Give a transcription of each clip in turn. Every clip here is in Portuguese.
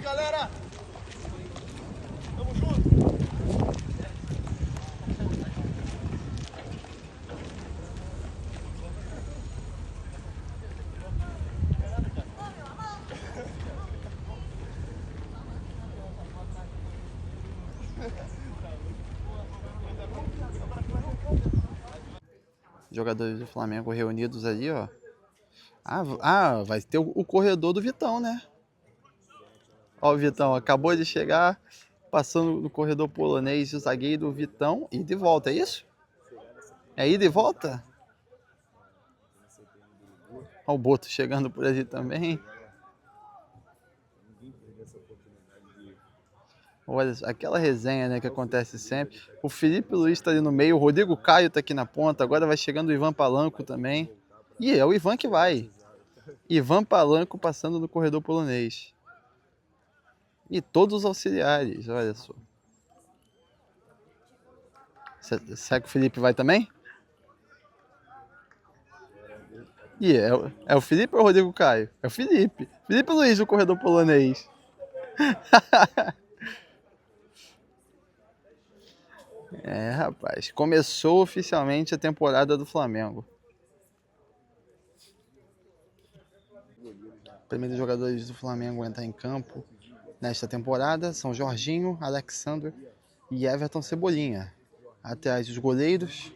galera! Tamo junto! Jogadores do Flamengo reunidos ali, ó. Vai ter o corredor do Vitão, né? Ó, o Vitão acabou de chegar, passando no corredor polonês, o zagueiro Vitão, e de volta, é isso? É ida e volta? Ó, o Boto chegando por ali também. Olha, aquela resenha, né, que acontece sempre. O Felipe Luiz tá ali no meio, o Rodrigo Caio tá aqui na ponta, agora vai chegando o Ivan Palanco também. E é o Ivan que vai. Ivan Palanco passando no corredor polonês. E todos os auxiliares, olha só. Será que o Felipe vai também? E é o Felipe ou o Rodrigo Caio? É o Felipe. Felipe Luiz do corredor polonês. É, rapaz. Começou oficialmente a temporada do Flamengo. Primeiros jogadores do Flamengo a entrar em campo nesta temporada são Jorginho, Alexandre e Everton Cebolinha. Atrás os goleiros,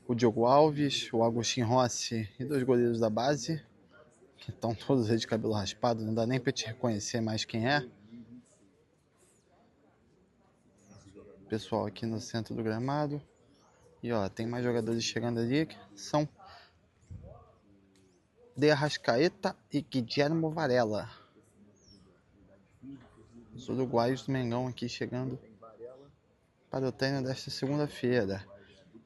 o Diogo Alves, o Agostinho Rossi e dois goleiros da base, que estão todos aí de cabelo raspado, não dá nem para te reconhecer mais quem é. Pessoal aqui no centro do gramado. E ó, tem mais jogadores chegando ali, que são De Arrascaeta e Guillermo Varela. Os uruguaios do Mengão aqui chegando para o treino desta segunda-feira.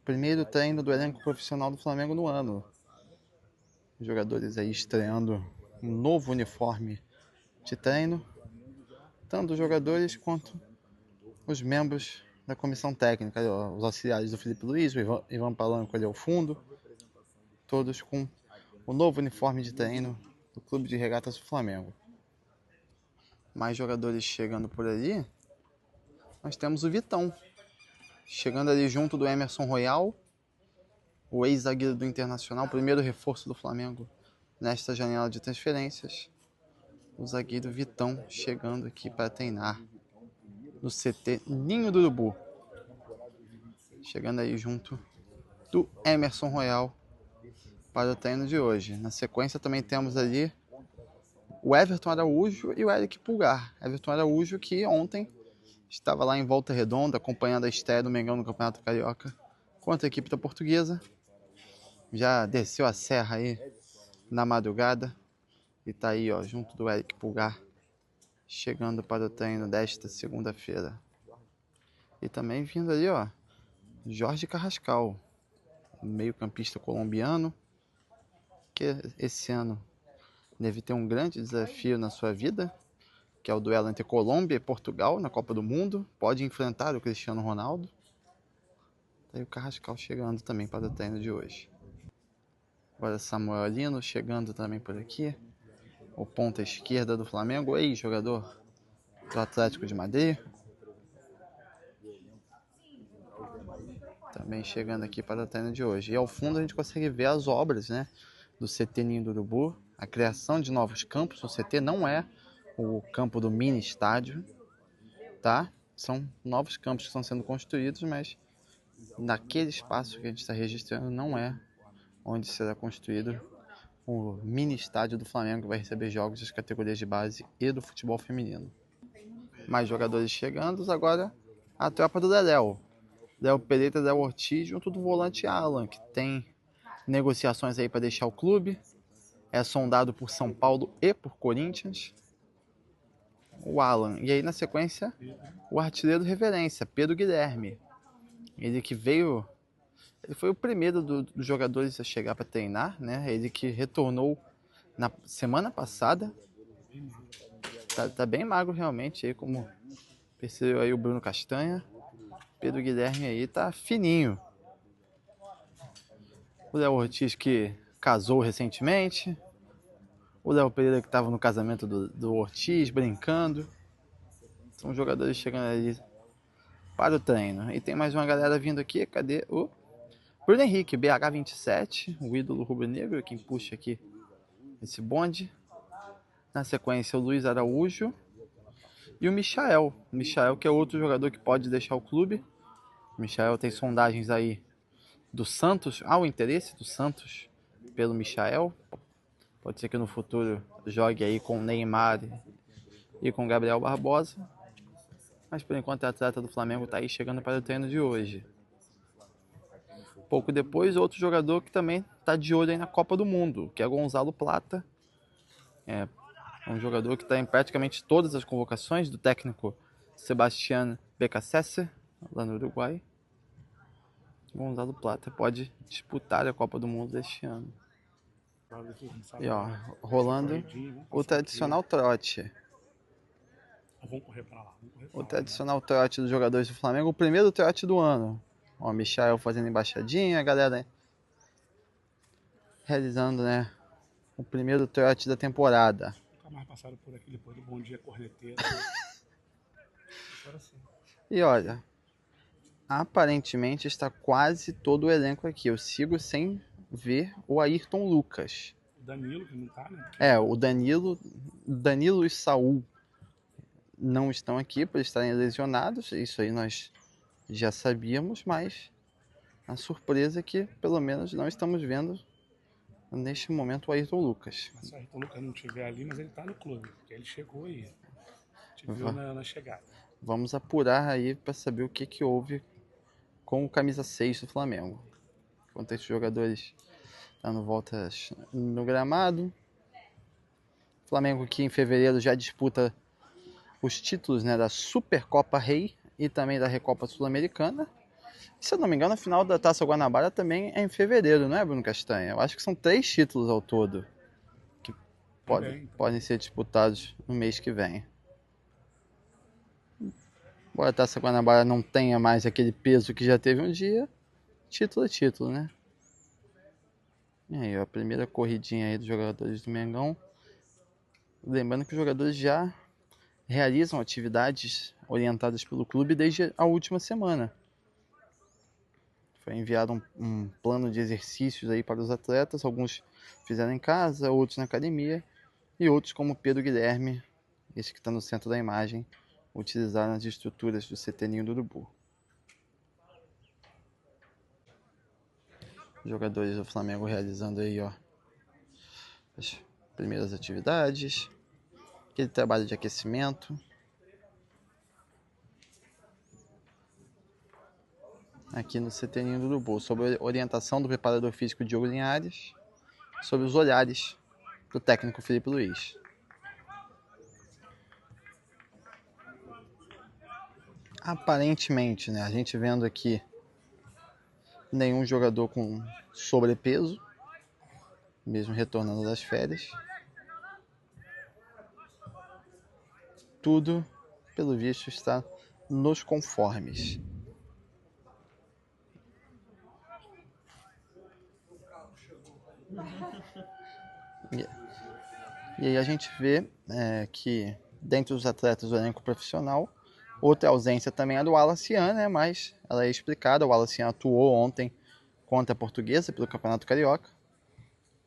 Primeiro treino do elenco profissional do Flamengo no ano. Os jogadores aí estreando um novo uniforme de treino. Tanto os jogadores quanto os membros da comissão técnica. Os auxiliares do Felipe Luiz, o Ivan Palanco ali ao fundo. Todos com o novo uniforme de treino do Clube de Regatas do Flamengo. Mais jogadores chegando por ali. Nós temos o Vitão, chegando ali junto do Emerson Royal, o ex-zagueiro do Internacional, primeiro reforço do Flamengo nesta janela de transferências. O zagueiro Vitão chegando aqui para treinar no CT Ninho do Urubu. Chegando aí junto do Emerson Royal para o treino de hoje. Na sequência também temos ali o Everton Araújo e o Eric Pulgar. Everton Araújo que ontem estava lá em Volta Redonda acompanhando a estreia do Mengão no Campeonato Carioca contra a equipe da Portuguesa. Já desceu a serra aí na madrugada e tá aí, ó, junto do Eric Pulgar, chegando para o treino desta segunda-feira. E também vindo ali, ó, Jorge Carrascal, meio-campista colombiano, que esse ano deve ter um grande desafio na sua vida, que é o duelo entre Colômbia e Portugal na Copa do Mundo. Pode enfrentar o Cristiano Ronaldo. Tá aí o Carrascal chegando também para o treino de hoje. Agora Samuel Lino chegando também por aqui. O ponta esquerda do Flamengo, ex-jogador do Atlético de Madrid. Também chegando aqui para o treino de hoje. E ao fundo a gente consegue ver as obras, né, do CT Ninho do Urubu. A criação de novos campos. O CT não é o campo do mini estádio, tá? São novos campos que estão sendo construídos, mas naquele espaço que a gente está registrando não é onde será construído o mini estádio do Flamengo, que vai receber jogos das categorias de base e do futebol feminino. Mais jogadores chegando, agora a tropa do Léo Pereira, Léo Ortiz, junto do volante Alan, que tem negociações aí para deixar o clube. É sondado por São Paulo e por Corinthians. O Alan. E aí na sequência, o artilheiro reverência, Pedro Guilherme. Ele que veio... Ele foi o primeiro dos jogadores a chegar para treinar, né? Ele que retornou na semana passada. Tá bem magro realmente, aí como percebeu aí o Bruno Castanha. Pedro Guilherme aí tá fininho. O Léo Ortiz que casou recentemente. O Léo Pereira que estava no casamento do Ortiz, brincando. São jogadores chegando ali para o treino. E tem mais uma galera vindo aqui. Cadê o Bruno Henrique, BH27, o ídolo rubro-negro, quem puxa aqui esse bonde. Na sequência, o Luiz Araújo e o Michael. O Michael, que é outro jogador que pode deixar o clube. O Michael tem sondagens aí do Santos. O interesse do Santos pelo Michael. Pode ser que no futuro jogue aí com o Neymar e com o Gabriel Barbosa. Mas por enquanto a atleta do Flamengo está aí chegando para o treino de hoje. Pouco depois, outro jogador que também está de olho aí na Copa do Mundo, que é Gonzalo Plata. É um jogador que está em praticamente todas as convocações do técnico Sebastián Beccacece, lá no Uruguai. Gonzalo Plata pode disputar a Copa do Mundo deste ano. E ó, rolando o tradicional trote. Vamos correr pra lá. O tradicional trote dos jogadores do Flamengo, o primeiro trote do ano. Ó, o Michael fazendo embaixadinha, a galera realizando, né, o primeiro trote da temporada. Nunca mais passaram por aqui depois do Bom Dia Corneteiro. Agora sim. E olha, aparentemente está quase todo o elenco aqui. Eu sigo sem ver o Ayrton Lucas. O Danilo, que não tá, né? O Danilo e Saul não estão aqui por estarem lesionados. Isso aí nós já sabíamos, mas a surpresa é que pelo menos não estamos vendo neste momento o Ayrton Lucas. Se o Ayrton Lucas não estiver ali, mas ele tá no clube, porque ele chegou aí. Te viu na chegada. Vamos apurar aí para saber o que houve com o camisa 6 do Flamengo. Enquanto esses jogadores dando voltas no gramado. O Flamengo que em fevereiro já disputa os títulos, né, da Supercopa Rei e também da Recopa Sul-Americana. Se eu não me engano, a final da Taça Guanabara também é em fevereiro, não é, Bruno Castanha? Eu acho que são 3 títulos ao todo que podem ser disputados no mês que vem. Embora a Taça Guanabara não tenha mais aquele peso que já teve um dia, título é título, né? E aí, ó, a primeira corridinha aí dos jogadores do Mengão. Lembrando que os jogadores já realizam atividades orientadas pelo clube desde a última semana. Foi enviado um plano de exercícios aí para os atletas. Alguns fizeram em casa, outros na academia. E outros, como Pedro Guilherme, esse que está no centro da imagem, utilizaram as estruturas do CT Ninho do Urubu. Jogadores do Flamengo realizando aí, ó, as primeiras atividades, aquele trabalho de aquecimento. Aqui no CT Ninho do Urubu, sob a orientação do preparador físico Diogo Linhares, sob os olhares do técnico Felipe Luiz. Aparentemente, né, a gente vendo aqui nenhum jogador com sobrepeso, mesmo retornando das férias. Tudo, pelo visto, está nos conformes. E aí a gente vê que, dentre os atletas do elenco profissional, outra ausência também é do Wallace, né? Mas ela é explicada. O Wallace atuou ontem contra a Portuguesa pelo Campeonato Carioca.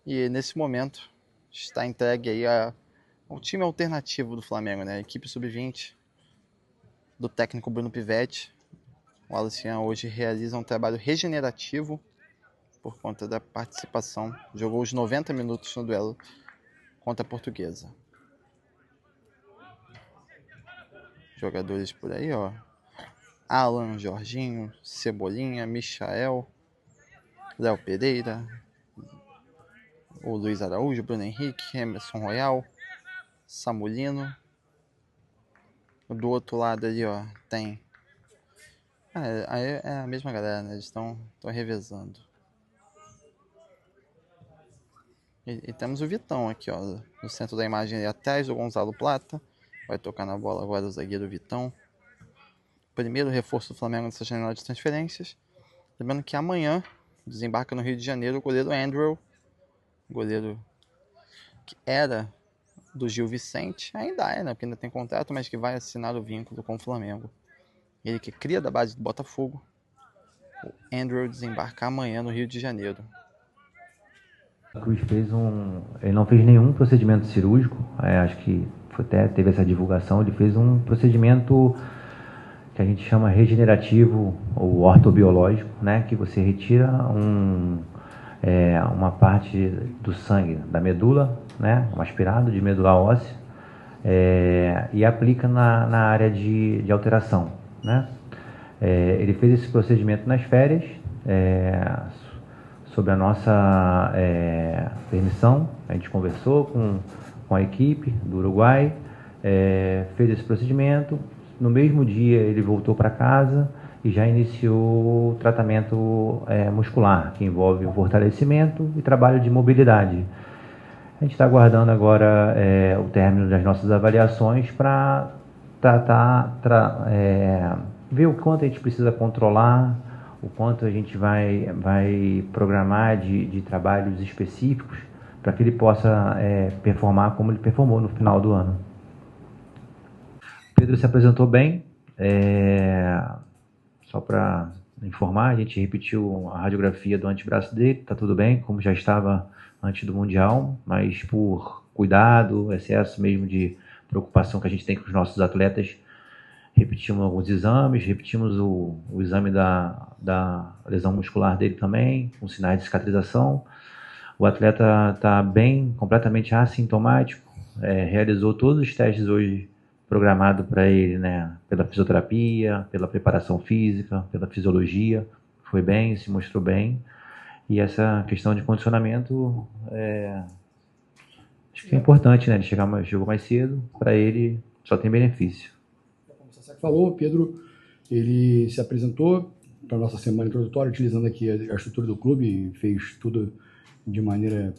E nesse momento está entregue aí ao time alternativo do Flamengo, né? A equipe sub-20 do técnico Bruno Pivetti. O Wallace hoje realiza um trabalho regenerativo por conta da participação. Jogou os 90 minutos no duelo contra a Portuguesa. Jogadores por aí, ó. Alan, Jorginho, Cebolinha, Michael, Léo Pereira, o Luiz Araújo, Bruno Henrique, Emerson Royal, Samulino. Do outro lado ali, ó, tem... é a mesma galera, né? Eles estão revezando. E temos o Vitão aqui, ó, no centro da imagem ali atrás do Gonzalo Plata. Vai tocar na bola agora o zagueiro Vitão. Primeiro reforço do Flamengo nessa janela de transferências. Lembrando que amanhã desembarca no Rio de Janeiro o goleiro Andrew. Goleiro que era do Gil Vicente, ainda é, né? Porque ainda tem contrato, mas que vai assinar o vínculo com o Flamengo. Ele que cria da base do Botafogo. O Andrew desembarcar amanhã no Rio de Janeiro. A Cruz ele não fez nenhum procedimento cirúrgico, acho que até teve essa divulgação, ele fez um procedimento que a gente chama regenerativo ou ortobiológico, né, que você retira uma parte do sangue da medula, né, um aspirado de medula óssea, e aplica na área de alteração, né. Ele fez esse procedimento nas férias, sob a nossa permissão. A gente conversou com a equipe do Uruguai, fez esse procedimento. No mesmo dia ele voltou para casa e já iniciou o tratamento muscular, que envolve o fortalecimento e trabalho de mobilidade. A gente está aguardando agora o término das nossas avaliações para ver o quanto a gente precisa controlar, o quanto a gente vai programar de trabalhos específicos para que ele possa performar como ele performou no final do ano. O Pedro se apresentou bem, só para informar, a gente repetiu a radiografia do antebraço dele, está tudo bem, como já estava antes do Mundial, mas por cuidado, excesso mesmo de preocupação que a gente tem com os nossos atletas, repetimos alguns exames, repetimos o exame da lesão muscular dele também, com sinais de cicatrização. O atleta está bem, completamente assintomático, realizou todos os testes hoje programados para ele, né, pela fisioterapia, pela preparação física, pela fisiologia, foi bem, se mostrou bem. E essa questão de condicionamento, acho que é importante, né, ele chegou mais cedo, para ele só tem benefício. Falou, Pedro, ele se apresentou para a nossa semana introdutória, utilizando aqui a estrutura do clube, fez tudo de maneira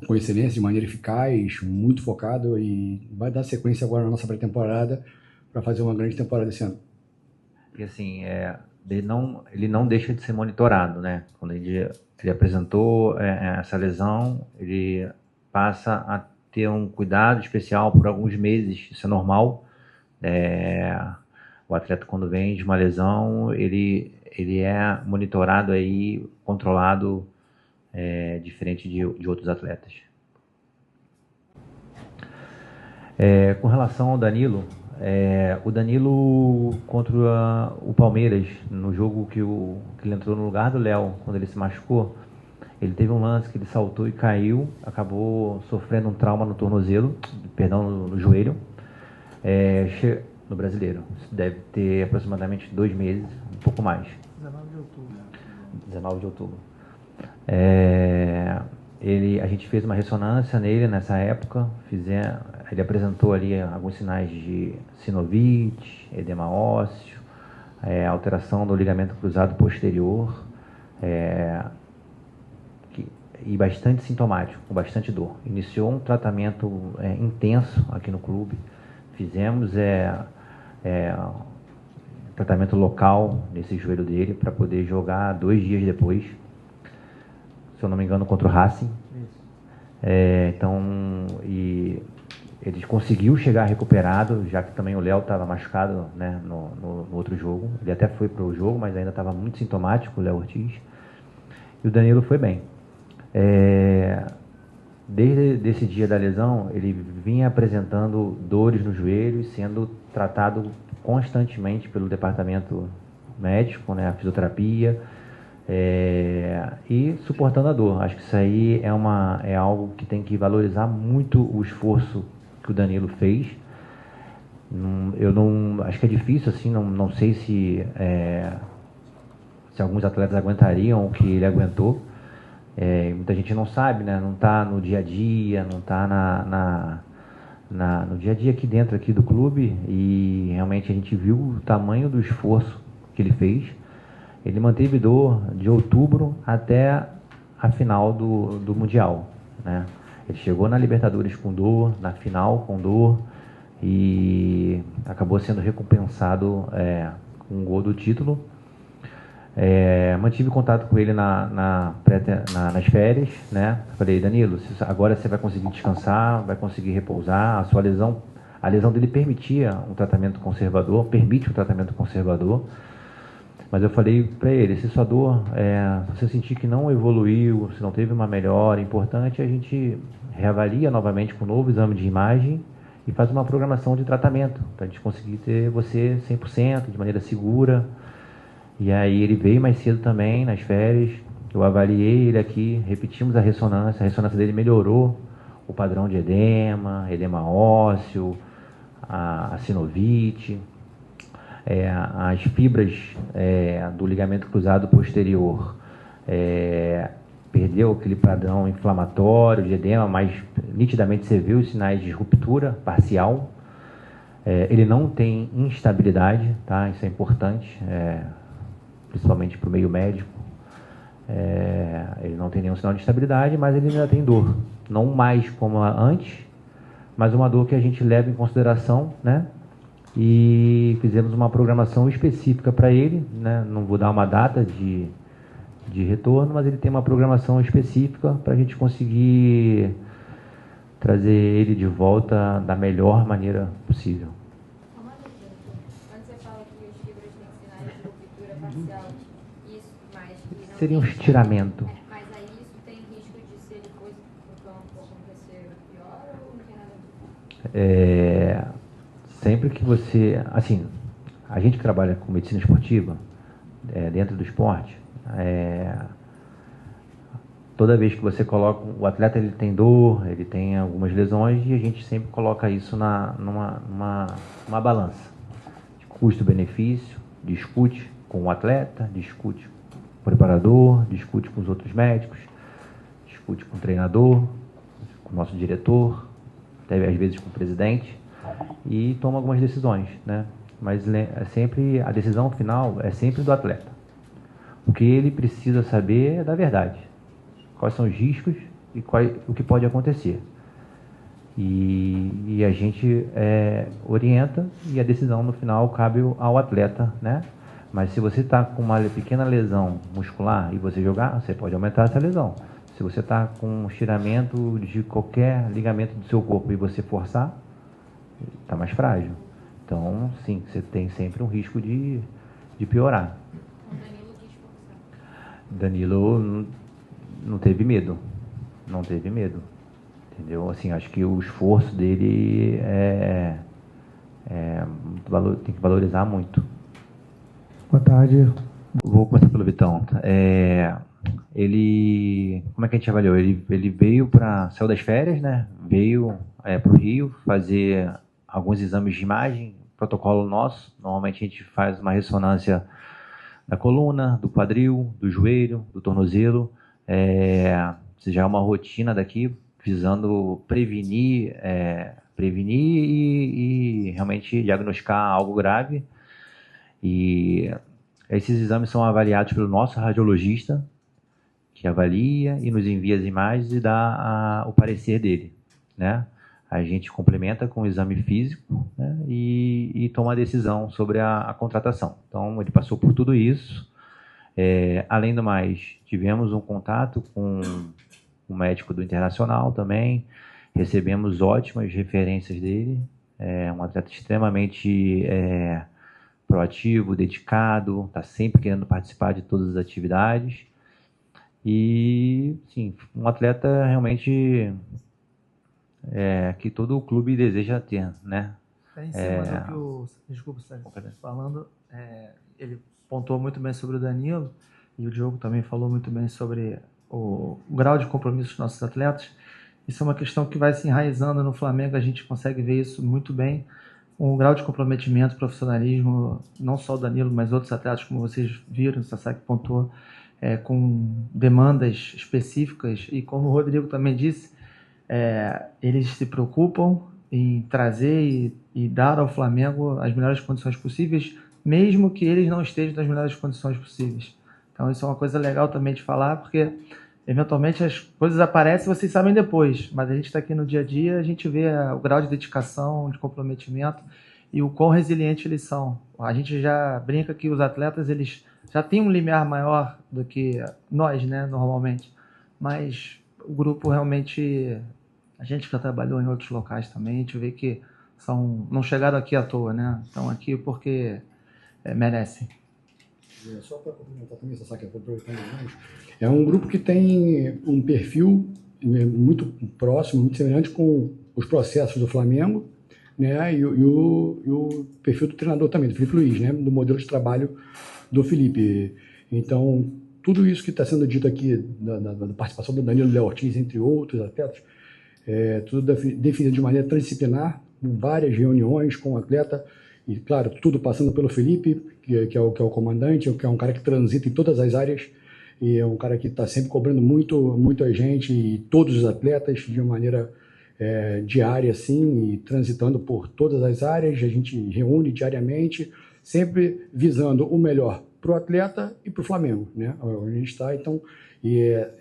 com excelência, de maneira eficaz, muito focado, e vai dar sequência agora na nossa pré-temporada para fazer uma grande temporada esse ano. E assim, ele não deixa de ser monitorado, né? Quando ele apresentou essa lesão, ele passa a ter um cuidado especial por alguns meses, isso é normal. O atleta, quando vem de uma lesão, ele é monitorado aí, controlado, diferente de outros atletas. Com relação ao Danilo, o Danilo contra o Palmeiras, no jogo que ele entrou no lugar do Léo, quando ele se machucou, ele teve um lance que ele saltou e caiu, acabou sofrendo um trauma no tornozelo, no joelho, no Brasileiro. Isso deve ter aproximadamente 2 meses, um pouco mais. 19 de outubro. A gente fez uma ressonância nele nessa época, ele apresentou ali alguns sinais de sinovite, edema ósseo, alteração do ligamento cruzado posterior, e bastante sintomático, com bastante dor. Iniciou um tratamento intenso aqui no clube, fizemos tratamento local nesse joelho dele para poder jogar 2 dias depois, se eu não me engano, contra o Racing. E ele conseguiu chegar recuperado, já que também o Léo estava machucado, né, no outro jogo. Ele até foi para o jogo, mas ainda estava muito sintomático, o Léo Ortiz. E o Danilo foi bem. Desde esse dia da lesão, ele vinha apresentando dores no joelho e sendo tratado constantemente pelo departamento médico, né, a fisioterapia, e suportando a dor. Acho que isso aí é algo que tem que valorizar muito o esforço que o Danilo fez. Acho que é difícil, assim, não sei se alguns atletas aguentariam o que ele aguentou. Muita gente não sabe, né? Não está no dia a dia, não está no dia a dia aqui do clube, e realmente a gente viu o tamanho do esforço que ele fez. Ele manteve dor de outubro até a final do Mundial, né? Ele chegou na Libertadores com dor, na final com dor, e acabou sendo recompensado com um gol do título. Mantive contato com ele nas férias, né? Falei, Danilo, agora você vai conseguir descansar, vai conseguir repousar. A lesão dele permitia um tratamento conservador, permite um tratamento conservador. Mas eu falei para ele, se sua dor, se você sentir que não evoluiu, se não teve uma melhora importante, a gente reavalia novamente com um novo exame de imagem e faz uma programação de tratamento, para a gente conseguir ter você 100%, de maneira segura. E aí ele veio mais cedo também, nas férias, eu avaliei ele aqui, repetimos a ressonância dele melhorou o padrão de edema ósseo, a sinovite, as fibras do ligamento cruzado posterior, perdeu aquele padrão inflamatório de edema, mas nitidamente você viu os sinais de ruptura parcial. Ele não tem instabilidade, tá? Isso é importante, principalmente para o meio médico. Ele não tem nenhum sinal de instabilidade, mas ele ainda tem dor. Não mais como antes, mas uma dor que a gente leva em consideração, né? E fizemos uma programação específica para ele, né? Não vou dar uma data de retorno, mas ele tem uma programação específica para a gente conseguir trazer ele de volta da melhor maneira possível. Uma dúvida. Quando você fala que os fibras têm sinais de ruptura parcial, isso, mas que não Seria um tem- estiramento. Mas aí isso tem risco de ser depois do campo acontecer pior ou não tem nada a ver? Sempre que você... Assim, a gente que trabalha com medicina esportiva, dentro do esporte, toda vez que você coloca... O atleta ele tem dor, ele tem algumas lesões, e a gente sempre coloca isso numa balança. Custo-benefício, discute com o atleta, discute com o preparador, discute com os outros médicos, discute com o treinador, com o nosso diretor, até às vezes com o presidente, e toma algumas decisões, né? Mas sempre a decisão final é sempre do atleta. O que ele precisa saber é da verdade. Quais são os riscos e o que pode acontecer. E a gente orienta e a decisão no final cabe ao atleta, né? Mas se você está com uma pequena lesão muscular e você jogar, você pode aumentar essa lesão. Se você está com um estiramento de qualquer ligamento do seu corpo e você forçar, está mais frágil. Então, sim, você tem sempre um risco de piorar. O Danilo quis forçar. Danilo não teve medo. Não teve medo. Entendeu? Assim, acho que o esforço dele tem que valorizar muito. Boa tarde. Vou começar pelo Vitão. Ele, como é que a gente avaliou? Ele saiu das férias, né? Veio para o Rio fazer alguns exames de imagem, protocolo nosso. Normalmente a gente faz uma ressonância da coluna, do quadril, do joelho, do tornozelo. Isso já é uma rotina daqui, visando prevenir e realmente diagnosticar algo grave. E esses exames são avaliados pelo nosso radiologista, que avalia e nos envia as imagens e dá o parecer dele, né? A gente complementa com o exame físico, né? E toma a decisão sobre a contratação. Então, ele passou por tudo isso. Além do mais, tivemos um contato com um médico do Internacional também, recebemos ótimas referências dele, um atleta extremamente proativo, dedicado, está sempre querendo participar de todas as atividades. E, sim, um atleta realmente que todo o clube deseja ter, né? Em cima do que o... Desculpa, Sérgio, falando, ele pontuou muito bem sobre o Danilo, e o Diogo também falou muito bem sobre o grau de compromisso dos nossos atletas. Isso é uma questão que vai se enraizando no Flamengo, a gente consegue ver isso muito bem. Um grau de comprometimento, profissionalismo, não só o Danilo, mas outros atletas, como vocês viram, o Sasaki pontuou, com demandas específicas, e como o Rodrigo também disse, eles se preocupam em trazer e dar ao Flamengo as melhores condições possíveis, mesmo que eles não estejam nas melhores condições possíveis. Então isso é uma coisa legal também de falar, porque eventualmente as coisas aparecem e vocês sabem depois, mas a gente está aqui no dia a dia, a gente vê o grau de dedicação, de comprometimento e o quão resilientes eles são. A gente já brinca que os atletas, eles já tem um limiar maior do que nós, né, normalmente. Mas o grupo realmente, a gente já trabalhou em outros locais também, a gente vê que não chegaram aqui à toa, né? Estão aqui porque merecem. Só para complementar também, Sasaki, aproveitando mais, é um grupo que tem um perfil muito próximo, muito semelhante com os processos do Flamengo, né, e o perfil do treinador também, do Felipe Luiz, né, do modelo de trabalho do Felipe. Então, tudo isso que está sendo dito aqui, da participação do Danilo Léo Ortiz, entre outros atletas, tudo definido de maneira transdisciplinar, com várias reuniões com o atleta, e claro, tudo passando pelo Felipe, que é o comandante, que é um cara que transita em todas as áreas, e é um cara que está sempre cobrando muito a gente e todos os atletas de uma maneira diária, assim, e transitando por todas as áreas. A gente reúne diariamente, sempre visando o melhor para o atleta e para o Flamengo, né? Onde a gente está. Então,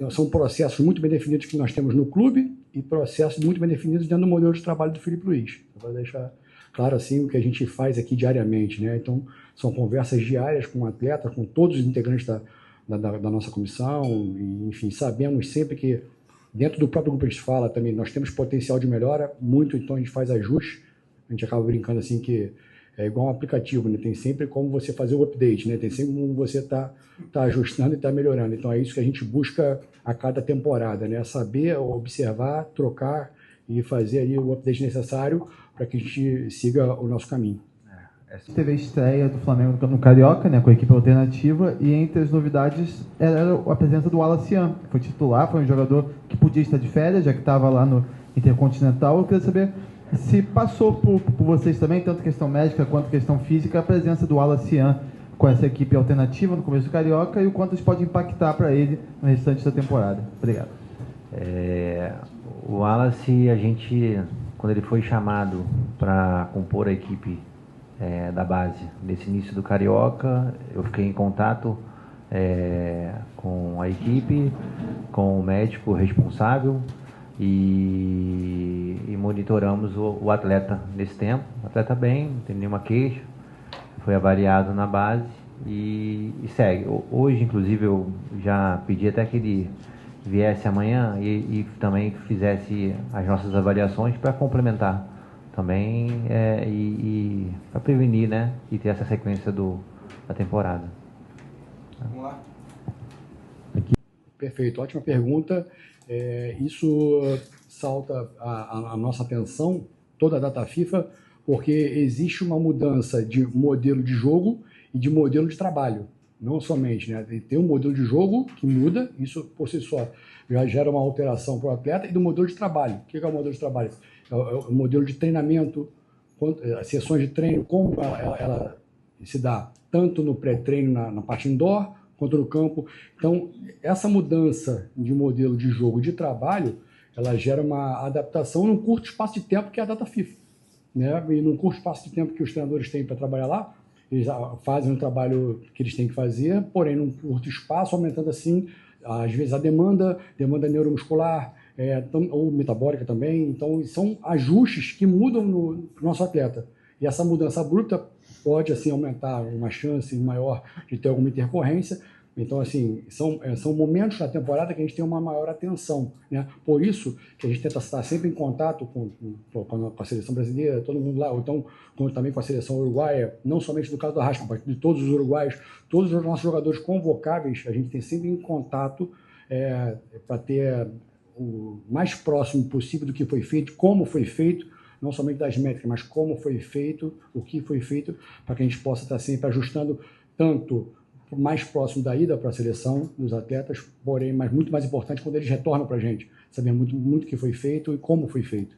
são processos muito bem definidos que nós temos no clube e processos muito bem definidos dentro do modelo de trabalho do Felipe Luiz. Para deixar claro assim o que a gente faz aqui diariamente, né? Então, são conversas diárias com o atleta, com todos os integrantes da nossa comissão, e, enfim, sabemos sempre que dentro do próprio grupo a gente fala também, nós temos potencial de melhora, muito, então a gente faz ajustes, a gente acaba brincando assim que é igual um aplicativo, né? Tem sempre como você fazer o update, né? Tem sempre como você tá ajustando e tá melhorando. Então é isso que a gente busca a cada temporada, né? Saber observar, trocar e fazer ali o update necessário para que a gente siga o nosso caminho. Teve a estreia do Flamengo no Carioca, né, com a equipe alternativa, e entre as novidades era a presença do Wallace Yan, que foi titular, foi um jogador que podia estar de férias, já que estava lá no Intercontinental. Eu queria saber se passou por vocês também, tanto questão médica quanto questão física, a presença do Wallace Yan com essa equipe alternativa no começo do Carioca, e o quanto isso pode impactar para ele no restante da temporada. Obrigado. O Wallace, a gente, quando ele foi chamado para compor a equipe da base nesse início do Carioca, eu fiquei em contato com a equipe, com o médico responsável e monitoramos o atleta nesse tempo. O atleta bem, não tem nenhuma queixa, foi avaliado na base e segue. Hoje, inclusive, eu já pedi até que ele viesse amanhã e também fizesse as nossas avaliações para complementar também e para prevenir, né, e ter essa sequência da temporada. Vamos lá. Perfeito, ótima pergunta. Isso salta a nossa atenção, toda a data FIFA, porque existe uma mudança de modelo de jogo e de modelo de trabalho. Não somente, né? Tem um modelo de jogo que muda, isso por si só já gera uma alteração para o atleta, e do modelo de trabalho. O que é o modelo de trabalho? É o modelo de treinamento, as sessões de treino, como ela se dá tanto no pré-treino, na parte indoor, quanto no campo. Então, essa mudança de modelo de jogo e de trabalho, ela gera uma adaptação num curto espaço de tempo, que é a data FIFA, né? E num curto espaço de tempo que os treinadores têm para trabalhar lá, eles fazem o trabalho que eles têm que fazer, porém num curto espaço, aumentando assim, às vezes, a demanda neuromuscular, ou metabólica também. Então, são ajustes que mudam no nosso atleta. E essa mudança abrupta pode, assim, aumentar uma chance maior de ter alguma intercorrência. Então, assim, são momentos na temporada que a gente tem uma maior atenção, né? Por isso que a gente tenta estar sempre em contato com a seleção brasileira, todo mundo lá, ou então também com a seleção uruguaia, não somente no caso do Arrasca, mas de todos os uruguaios, todos os nossos jogadores convocáveis, a gente tem sempre em contato para ter o mais próximo possível do que foi feito, como foi feito, não somente das métricas, mas como foi feito, o que foi feito, para que a gente possa estar sempre ajustando tanto mais próximo da ida para a seleção dos atletas, porém, mas muito mais importante quando eles retornam para a gente, saber muito o que foi feito e como foi feito.